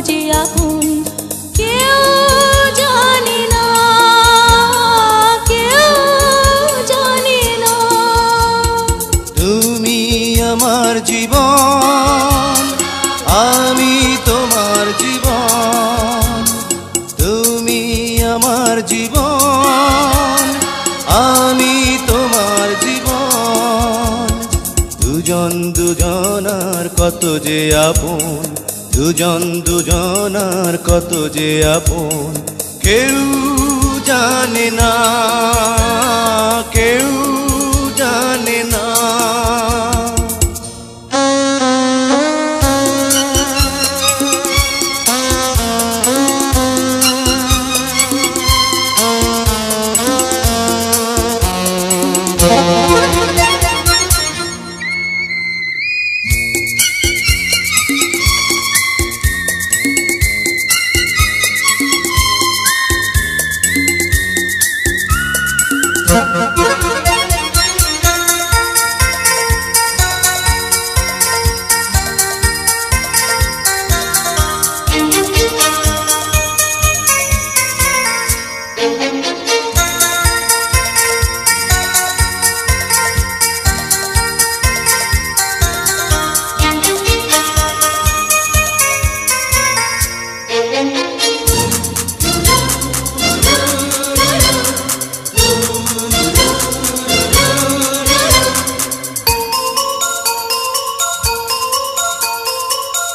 যে আপন কেউ জানে না, কেউ জানে না। তুমি আমার জীবন, আমি তোমার জীবন। তুমি আমার জীবন, আমি তোমার জীবন। দুজন দুজনার কত যে আপন, দুজন দুজনার কত যে আপন। কেউ জানে না, কেউ জানে না।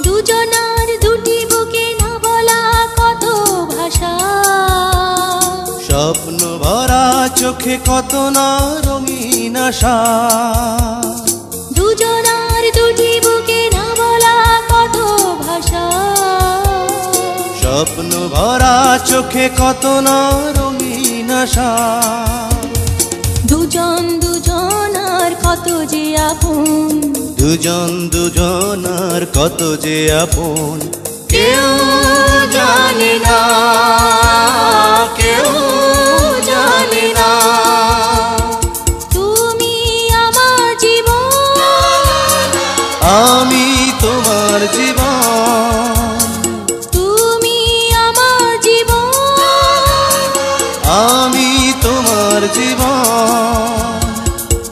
দুজনার দুটি বুকে না বলা কত ভাষা, স্বপ্ন ভরা চোখে কত না রঙিন আশা। দুজনার দুটি বুকে না বলা কত ভাষা, স্বপ্ন ভরা চোখে কত না রঙিন আশা। দুজন দুজনার কত যে আপন, দুজন দুজনার কত যে আপন। কেউ জানে না, কেউ জানে না। তুমি আমার জীবন, আমি তোমার জীবন। তুমি আমার জীবন, আমি তোমার জীবন।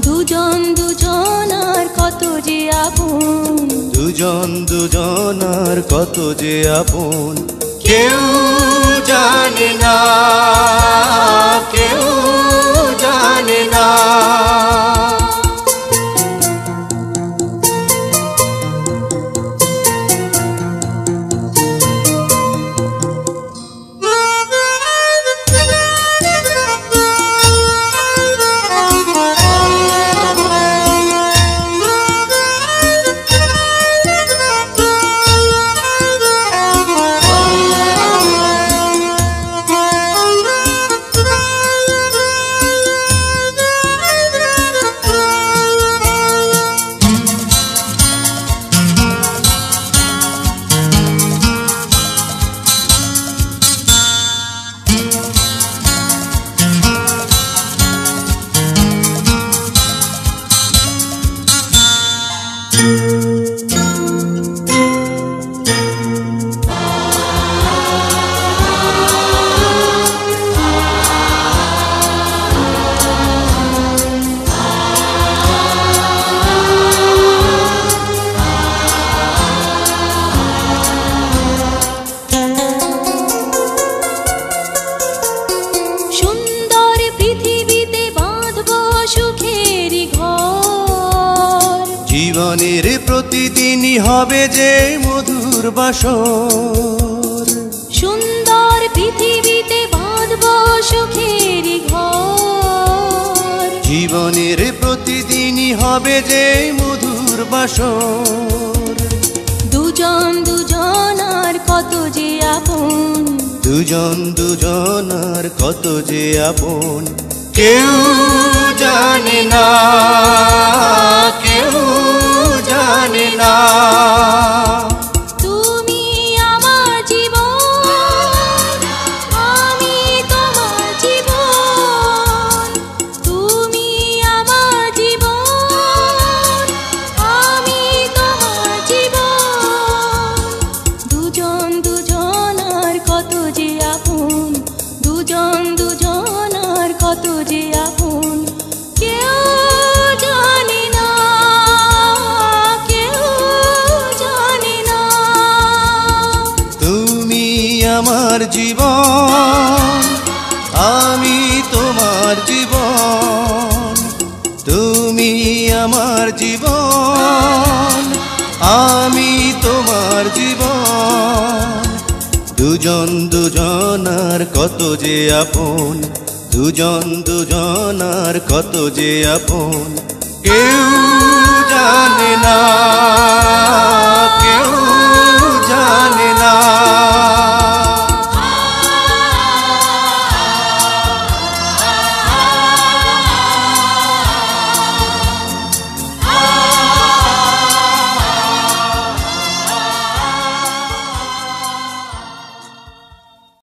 দুজন দুজনার কত যে আপন, দুজন দুজনার কত যে আপন। কেউ জানে না, কেউ জানে না। সুন্দর পৃথিবীতে বাঁধবো সুখের ঘর, জীবনের প্রতিদিনই হবে যে মধুর বাসর। সুন্দর পৃথিবীতে বাঁধবো সুখের ঘর, জীবনের প্রতিদিনই হবে যে মধুর বাসর। দুজন দুজনার কত যে আপন, দুজন দুজনার কত যে আপন। কেউ জানে না, কেউ জানে না। তুমি আমার জীবন, আমি তোমার জীবন। তুমি আমার জীবন, আমি তোমার জীবন। দুজন দুজন আমার জীবন, আমি তোমার জীবন, তুমি আমার জীবন, আমি তোমার জীবন। দুজন দুজনার কত যে আপন, দুজন দুজনার কত যে আপন। কেউ